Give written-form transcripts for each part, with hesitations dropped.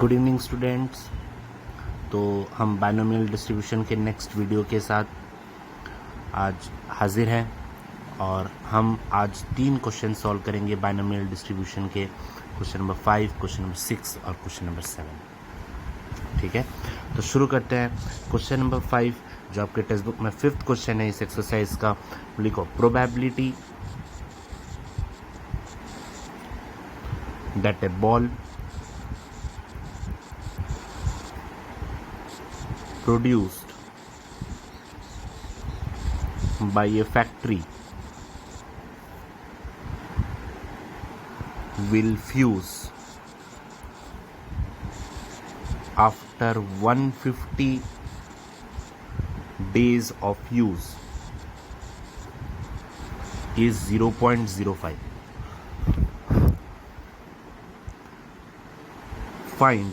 Good evening students. तो हम binomial distribution के नेक्स्ट वीडियो के साथ आज हाजिर हैं और हम आज 3 क्वेश्चन सॉल्व करेंगे बाइनोमियल डिस्ट्रीब्यूशन के। क्वेश्चन नंबर 5, क्वेश्चन नंबर 6 और क्वेश्चन नंबर 7। ठीक है, तो शुरू करते हैं। क्वेश्चन नंबर 5 जो आपके टेक्स्ट बुक में 5th क्वेश्चन है इस एक्सरसाइज का, लिखो probability that A ball produced by a factory will fuse after 150 days of use is 0.05. Find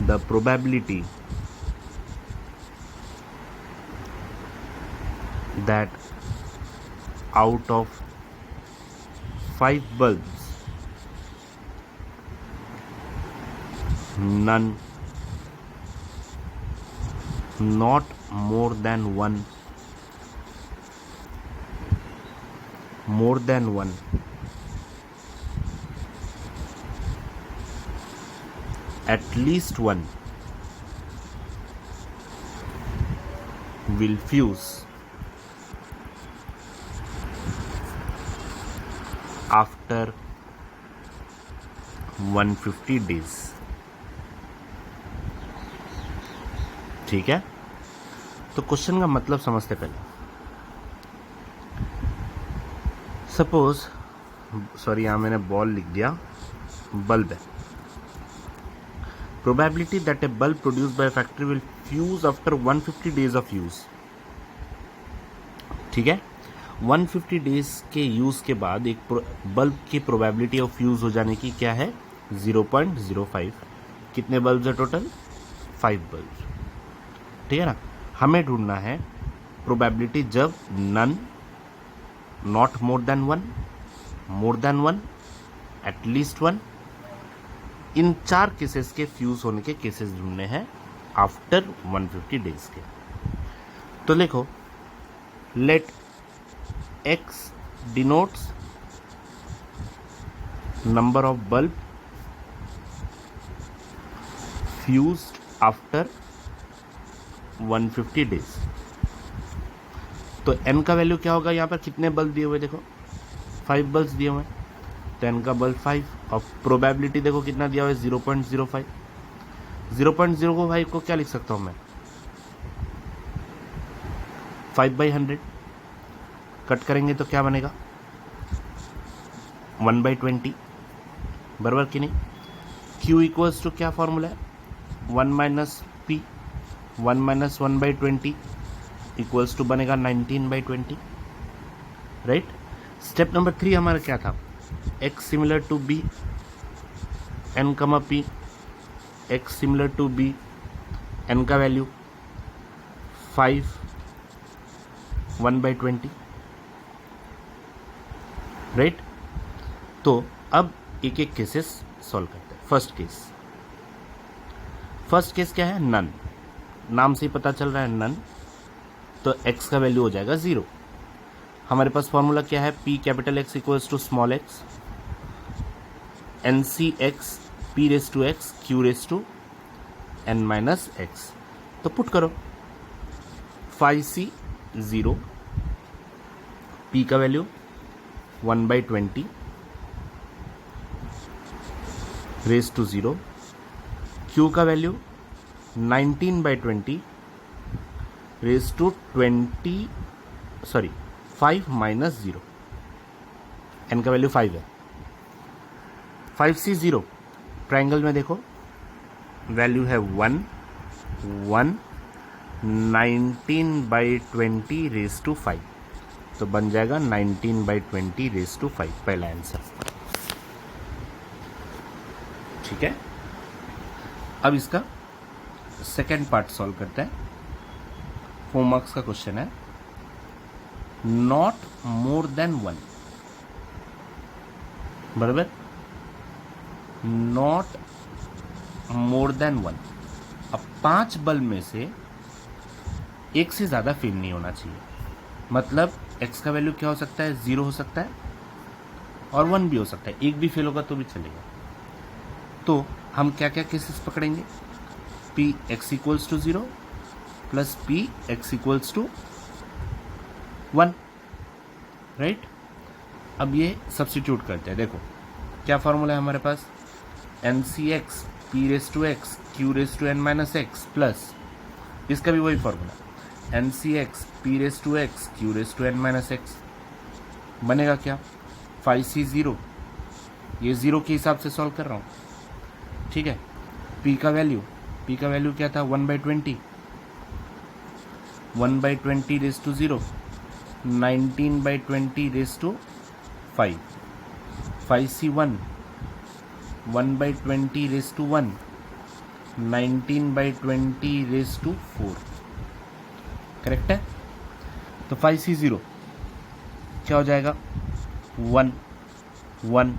the probability that out of 5 bulbs none, not more than one at least one will fuse after 150 days. ठीक है, तो question का मतलब समझते पहले। Suppose, sorry यहाँ मैंने ball लिख दिया, बल्ब है। Probability that a bulb produced by a factory will fuse after 150 days of use. ठीक है, 150 डेज के यूज के बाद एक बल्ब की प्रोबेबिलिटी ऑफ फ्यूज हो जाने की क्या है? 0.05। कितने बल्ब है टोटल? 5 बल्ब। ठीक है ना, हमें ढूंढना है प्रोबेबिलिटी जब none, not more than one, at least one, in 4 cases के फ्यूज होने के केसेस ढूंढने हैं आफ्टर 150 डेज के। तो लिखो, let x denotes number of bulb fused after 150 days. तो n का वैल्यू क्या होगा? यहाँ पर कितने बल्ब दिए हुए देखो, 5 बल्ब दिए हुए हैं, तो n का बल्ब 5 और प्रोबेबिलिटी देखो कितना दिया हुआ है? 0.05। 0.05 को क्या लिख सकता हूं मैं? 5/100 कट करेंगे तो क्या बनेगा? 1/20, बराबर कि नहीं? Q इक्वल्स टू क्या फॉर्मूला है? 1 minus P, 1 minus 1/20 equals to बनेगा 19/20, राइट। स्टेप नंबर 3 हमारा क्या था? x similar to b, n comma p, x similar to b, n का वैल्यू 5, 1/20, राइट। तो अब एक एक केसेस सॉल्व करते हैं। फर्स्ट केस क्या है? नन। नाम से ही पता चल रहा है नन, तो x का वैल्यू हो जाएगा 0। हमारे पास फॉर्मूला क्या है? p capital X equals to small x, NC(x) p raise to x q raise to n minus x। तो पुट करो, 5c 0, p का वैल्यू 1/20 रेस टू 0, q का value 19/20 raise to 5 minus 0, n का value 5 है। 5c 0, triangle में देखो value है 1, 19/20 raise to 5, तो बन जाएगा 19/20 रेस टू 5, पहला आंसर। ठीक है, अब इसका सेकेंड पार्ट सॉल्व करते हैं। 4 मार्क्स का क्वेश्चन है। नॉट मोर देन 1, बराबर। Not more than 1। अब 5 बल्ब में से एक से ज़्यादा फेल नहीं होना चाहिए। मतलब x का वैल्यू क्या हो सकता है, 0 हो सकता है और 1 भी हो सकता है, एक भी फेल होगा तो भी चलेगा। तो हम क्या क्या केसेस पकड़ेंगे, P X equals to 0 plus P X equals to 1, right. अब ये सब्स्टिट्यूट करते हैं। देखो क्या फॉर्मूला है हमारे पास, N C X P raise to X Q raise to N minus X plus, इसका भी वही formula, N C X P raise to X Q raise to N minus X. बनेगा क्या, 5c0, ये 0 के हिसाब से सॉल्व कर रहा हूँ, ठीक है। p का वैल्यू क्या था, 1/20, 1/20 raise to 0, 19/20 raise to 5, 5c1, 1/20 raise to 1, 19/20 raise to 4, correct है। तो 5c0 क्या हो जाएगा, 1, 1,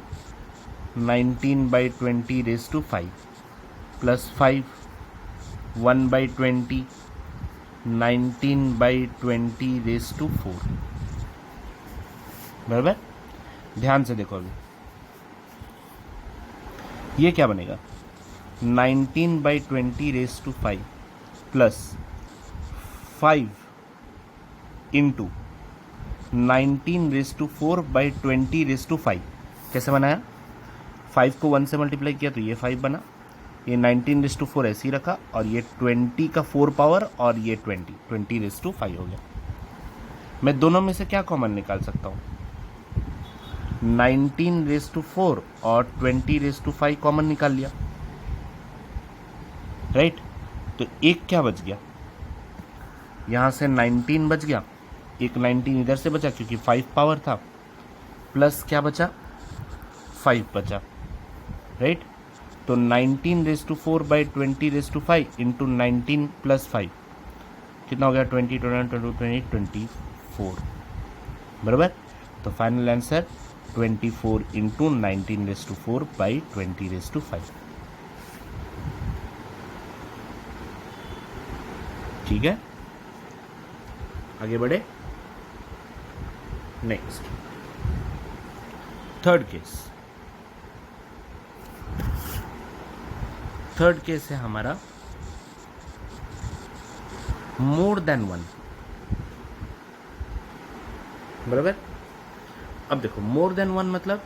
19/20 raise to 5 plus 5, 1/20, 19/20 raise to 4, बराबर। ध्यान से देखो, अभी ये क्या बनेगा, 19/20 raise to 5 plus 5 into 19 raise to 4/20 raise to 5। कैसे बनाया, 5 को 1 से मल्टीप्लाई किया तो ये 5 बना, ये 19 रेस टू 4 ऐसे ही रखा, और ये 20 का 4 पावर और ये 20 रेस टू 5 हो गया। मैं दोनों में से क्या कॉमन निकाल सकता हूँ, 19 रेस टू 4 और 20 रेस टू 5 कॉमन निकाल लिया, राइट। तो एक क्या बच गया, यहां से 19 बच गया, एक 19 इधर से बचा क्योंकि 5 पावर था, प्लस क्या बचा, 5 बचा, राइट। तो 19 raise to 4/20 raise to 5 into 19 plus 5 कितना हो गया, 20, 24, बराबर। तो final answer 24 into 19 raise to 4/20 raise to 5, ठीक है। आगे बढ़े, नेक्स्ट थर्ड केस है हमारा मोर देन 1, बराबर। अब देखो मोर देन 1 मतलब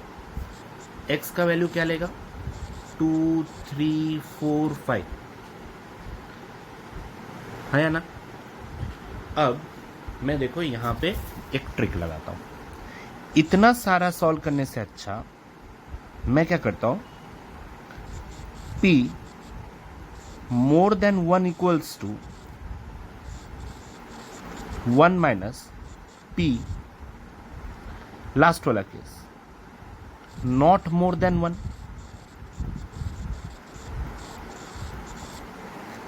x का वैल्यू क्या लेगा, 2, 3, 4, 5, है या ना। अब मैं देखो यहां पे एक ट्रिक लगाता हूं, इतना सारा सॉल्व करने से अच्छा मैं क्या करता हूं, p more than 1 equals to 1 minus p, last वाला केस, नॉट मोर देन 1,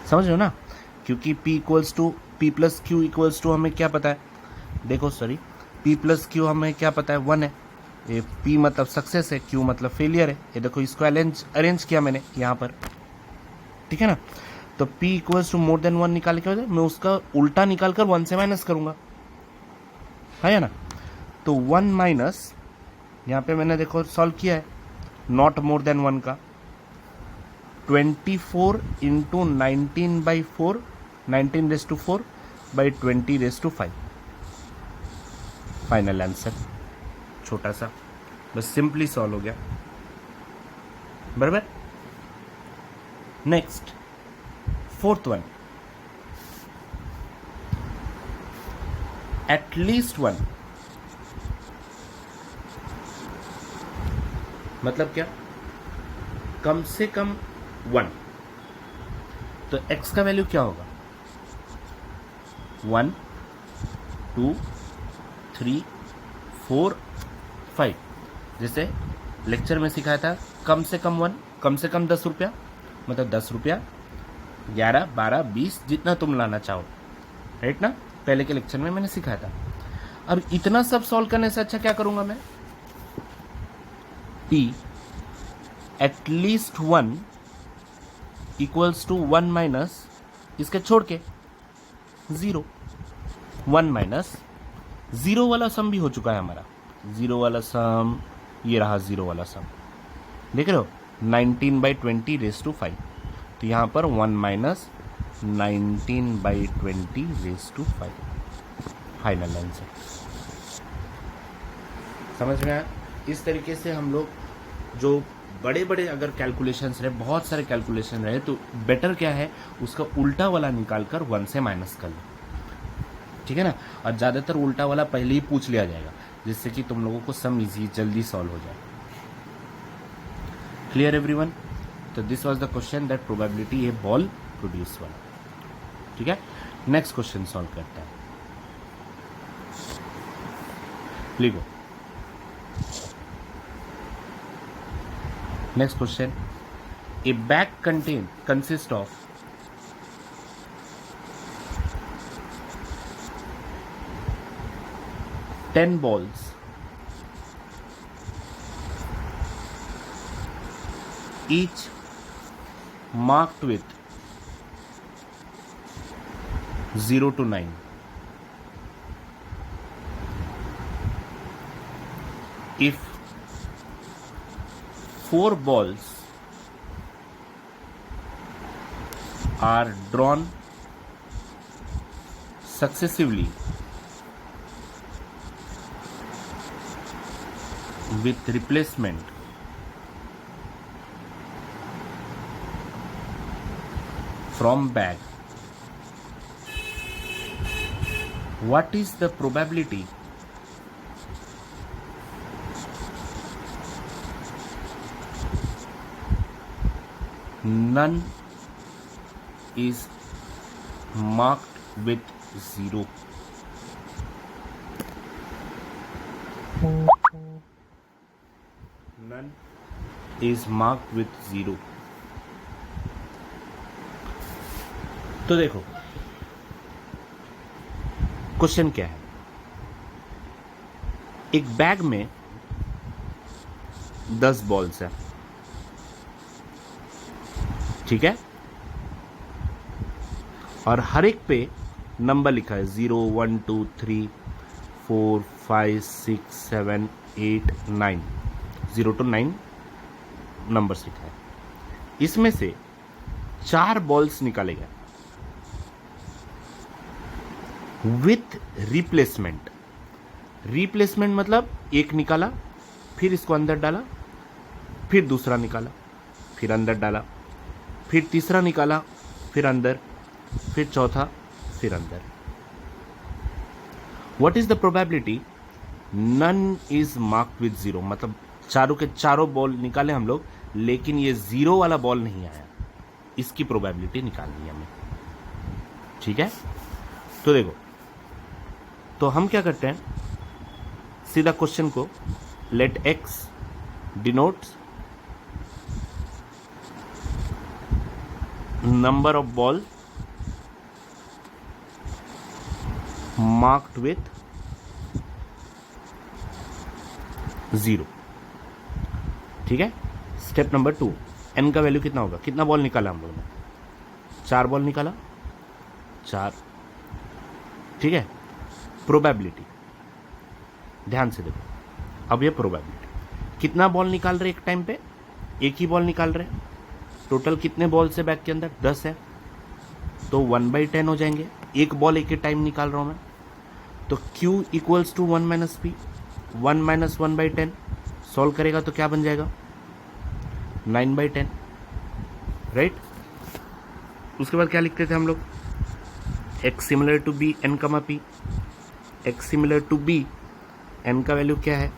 समझ रहे हो ना, क्योंकि p equals to p plus Q equals to हमें क्या पता है, देखो सॉरी, p प्लस क्यू हमें क्या पता है, 1 है, ये p मतलब सक्सेस है, q मतलब फेलियर है, ये देखो इसको अरेंज किया मैंने यहाँ पर, ठीक है ना। तो p equals to more than 1 निकाल के मैं उसका उल्टा निकाल कर 1 से माइनस करूंगा, है ना। तो 1 माइनस, यहाँ पे मैंने देखो सॉल्व किया है नॉट मोर देन 1 का, 24 into 19/4, 19 raise to 4/20 raise to 5, final answer छोटा सा, बस सिंपली सॉल्व हो गया, बराबर। नेक्स्ट फोर्थ वन, एटलीस्ट 1, मतलब क्या, कम से कम 1। तो x का वैल्यू क्या होगा, 1, 2, 3, 4, 5। जैसे लेक्चर में सिखाया था, कम से कम 1, कम से कम 10 रुपया, मतलब 10 रुपया, 11, 12, 20 जितना तुम लाना चाहो, राइट ना, पहले के लेक्चर में मैंने सिखाया था। अब इतना सब सॉल्व करने से अच्छा क्या करूंगा मैं, p at least 1 equals to 1 minus इसके छोड़ के 0, 1 माइनस 0 वाला सम भी हो चुका है हमारा, 0 वाला सम, ये रहा 0 वाला सम, देख रहे हो, 19/20 रेज टू 5, तो यहाँ पर 1 minus 19/20 raise to 5 final answer. समझ में आया? इस तरीके से हम लोग जो बड़े बड़े अगर कैलकुलेशंस रहे, बहुत सारे कैलकुलेशन रहे, तो बेटर क्या है उसका उल्टा वाला निकाल कर 1 से माइनस कर लो, ठीक है ना। और ज़्यादातर उल्टा वाला पहले ही पूछ लिया जाएगा, जिससे कि तुम लोगों को सम इजी जल्दी सॉल्व हो जाए। Clear everyone? तो this was the question that probability a ball produce वाला, ठीक है। नेक्स्ट क्वेश्चन सॉल्व करते हैं, लिखो। Next question, a bag consist of 10 balls each marked with 0 to 9. If 4 balls are drawn successively with replacement from bag, what is the probability none is marked with 0? None is marked with 0. तो देखो question क्या है, एक bag में 10 balls है, ठीक है, और हर एक पे नंबर लिखा है 0, 1, 2, 3, 4, 5, 6, 7, 8, 9, 0 to 9 नंबर्स लिखा है। इसमें से 4 बॉल्स निकाले गए विथ रिप्लेसमेंट। रिप्लेसमेंट मतलब एक निकाला, फिर इसको अंदर डाला, फिर दूसरा निकाला, फिर अंदर डाला, फिर तीसरा निकाला, फिर अंदर, फिर चौथा, फिर अंदर। What is the probability none is marked with 0? मतलब चारों के चारों बॉल निकाले हम लोग, लेकिन ये 0 वाला बॉल नहीं आया, इसकी प्रोबेबिलिटी निकालनी है हमें, ठीक है। तो देखो, तो हम क्या करते हैं, सीधा क्वेश्चन को let x denotes number of ball marked with 0, ठीक है। स्टेप नंबर 2, n का वैल्यू कितना होगा, कितना बॉल निकाला हम लोगों ने, 4 बॉल निकाला, 4, ठीक है। प्रोबेबिलिटी ध्यान से देखो, अब ये प्रोबेबिलिटी कितना बॉल निकाल रहे एक टाइम पे, एक ही बॉल निकाल रहे, टोटल कितने बॉल से बैग के अंदर 10 है, तो 1/10 हो जाएंगे, एक बॉल एक ही टाइम निकाल रहा हूं मैं, तो Q equals to 1 minus P, 1 minus 1/10 solve करेगा तो क्या बन जाएगा 9/10, राइट। उसके बाद क्या लिखते थे हम लोग, x similar to b n comma p, x similar to b, n का वैल्यू क्या है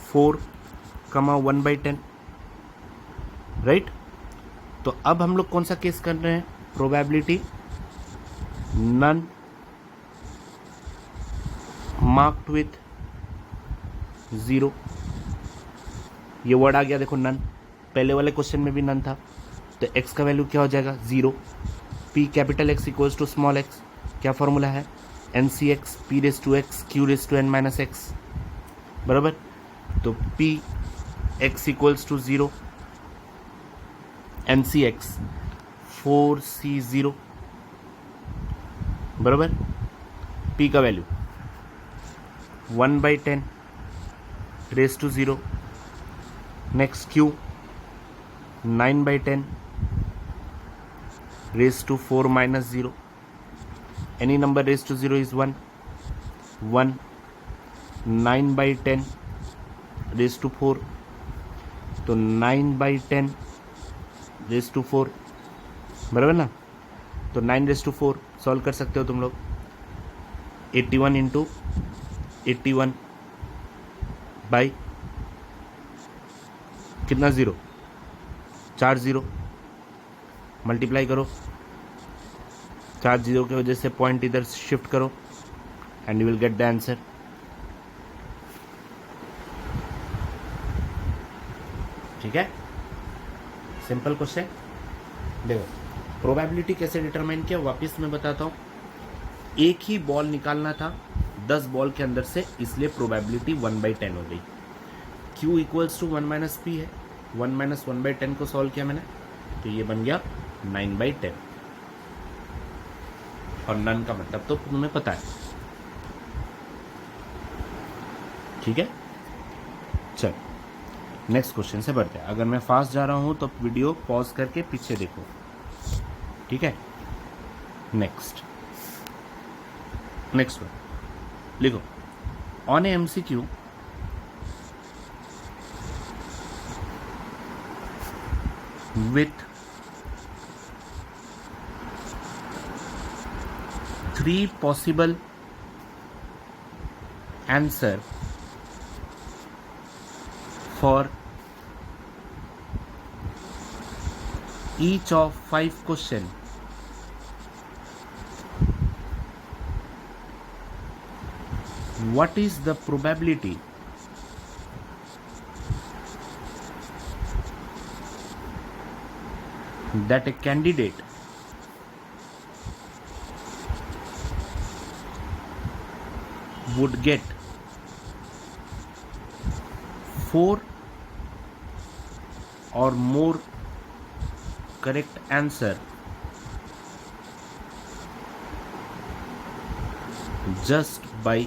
4 कमा 1/10, राइट। तो अब हम लोग कौन सा केस कर रहे हैं, प्रोबेबिलिटी नन मार्क्ड विथ 0, ये वर्ड आ गया, देखो नन, पहले वाले क्वेश्चन में भी नन था, तो x का वैल्यू क्या हो जाएगा 0, p capital X equals to small x, क्या फॉर्मूला है NCX p raise to x q raise to n minus x, बराबर। तो p x equals to 0, NCX 4C0 बराबर। P का value 1/10 raise to 0। Next Q 9/10 raise to 4 - 0। Any number raise to 0 is 1। 9/10 raise to 4, तो 9/10 raise to 4 बराबर ना। तो 9 race to 4 solve कर सकते हो तुम लोग। 81 इंटू 81 बाई कितना 0, 4 0 मल्टीप्लाई करो। 4 0 की वजह से पॉइंट इधर शिफ्ट करो and you will get the answer. ठीक है, सिंपल क्वेश्चन। देखो प्रोबेबिलिटी कैसे डिटरमाइन किया वापस मैं बताता हूँ। एक ही बॉल निकालना था 10 बॉल के अंदर से, इसलिए प्रोबेबिलिटी 1/10 हो गई। Q इक्वल्स टू 1 - P है। 1 - 1/10 को सॉल्व किया मैंने, तो ये बन गया 9/10। और नन का मतलब तो तुम्हें पता है। ठीक है, चल नेक्स्ट क्वेश्चन से बढ़ते हैं। अगर मैं फास्ट जा रहा हूं तो वीडियो पॉज करके पीछे देखो। ठीक है, नेक्स्ट वन लिखो। On A MCQ with 3 possible answer for each of 5 question, what is the probability that a candidate would get 4 or more correct answer just by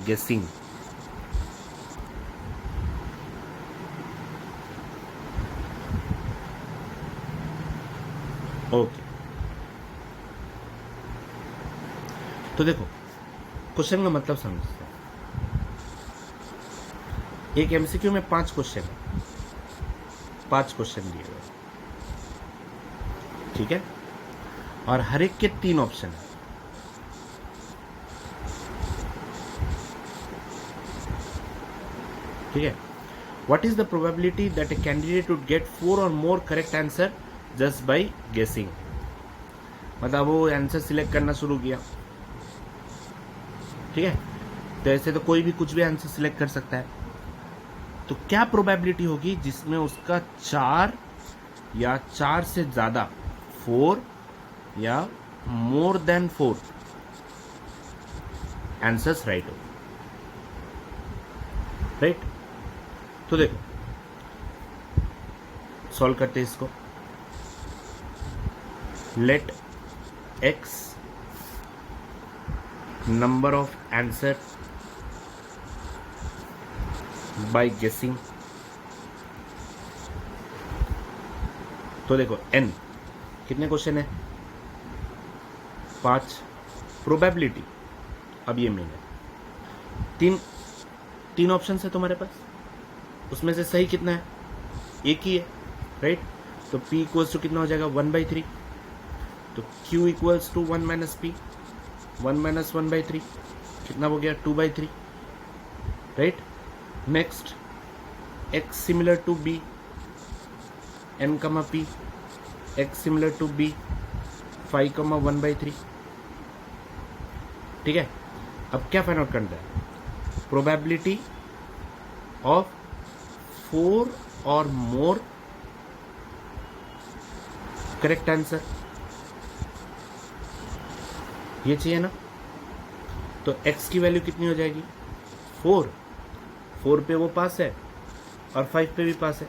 guessing? Okay, तो देखो question का मतलब समझते हैं। एक MCQ में 5 question है, 5 क्वेश्चन दिए गए, ठीक है, और हर एक के 3 ऑप्शन है। ठीक है, what is the probability that a candidate would get 4 और more correct answer just by गेसिंग? मतलब वो आंसर सिलेक्ट करना शुरू किया। ठीक है, तो ऐसे तो कोई भी कुछ भी आंसर सिलेक्ट कर सकता है। तो क्या प्रोबेबिलिटी होगी जिसमें उसका 4 या 4 से ज्यादा, 4 या मोर देन 4 आंसर्स राइट हो? राइट, तो देखो सॉल्व करते हैं इसको। Let x number of answer by guessing। तो देखो n कितने क्वेश्चन है? 5। प्रोबेबिलिटी अब ये मेन है। 3 ऑप्शन है तुम्हारे पास, उसमें से सही कितना है? एक ही है, राइट। तो p इक्वल्स टू कितना हो जाएगा? 1/3। तो q इक्वल्स टू 1 - p, 1 - 1/3 कितना हो गया? 2/3, right. Next x similar to b, n, p, x similar to b 5, 1/3। ठीक है, अब क्या फाइंड आउट करना है? प्रोबेबिलिटी ऑफ 4 और मोर करेक्ट आंसर, ये चाहिए ना। तो x की वैल्यू कितनी हो जाएगी? 4 पे वो पास है और 5 पे भी पास है।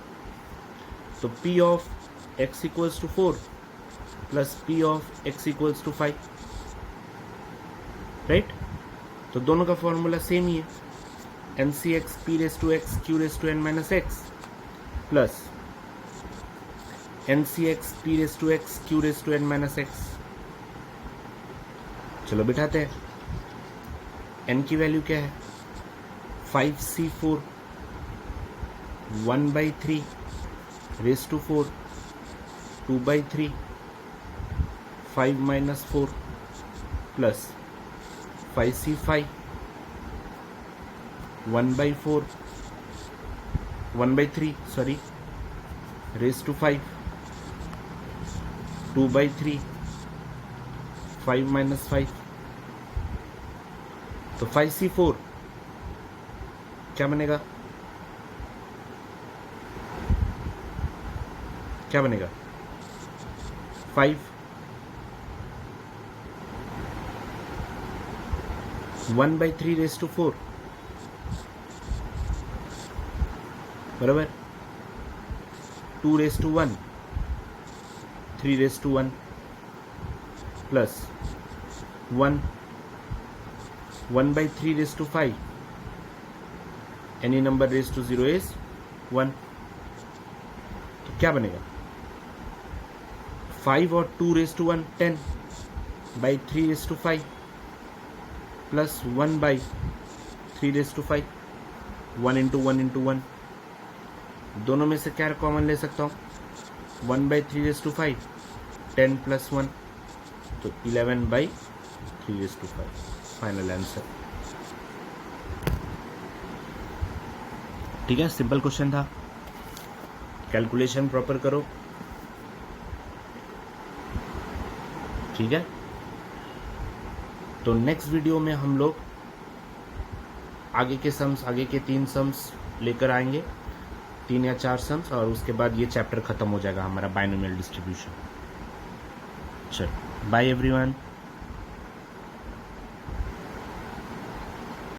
तो p of x equals to 4 plus p of x equals to 5, right. तो दोनों का फॉर्मूला सेम ही है, NCx p raise to x q raise to n minus x plus NCx p raise to x q raise to n minus x। चलो बिठाते हैं। n की value क्या है, 5c4 1/3 raise to 4 2/3 5 minus 4 plus 5c5 1/3 sorry raise to 5 2/3 5 minus 5। तो 5c4 क्या बनेगा, क्या बनेगा 5 1/3 रेस टू 4 बराबर 2 raise to 1 3 raise to 1 plus 1/3 raise to 5, any number raise to 0 is 1। तो क्या बनेगा 5 और 2 raise to 1 10/3 raise to 5 plus 1/3 raise to 5 1 into 1 into 1। दोनों में से क्या कॉमन ले सकता हूँ, 1/3 रेस टू 5 10 प्लस 1 तो 11/3 रेस टू 5 फाइनल आंसर। ठीक है, सिंपल क्वेश्चन था, कैलकुलेशन प्रॉपर करो। ठीक है, तो नेक्स्ट वीडियो में हम लोग आगे के 3 सम्स लेकर आएंगे, 3 या 4 सम्स, और उसके बाद ये चैप्टर खत्म हो जाएगा हमारा बाइनोमियल डिस्ट्रीब्यूशन। चलो बाय एवरीवन।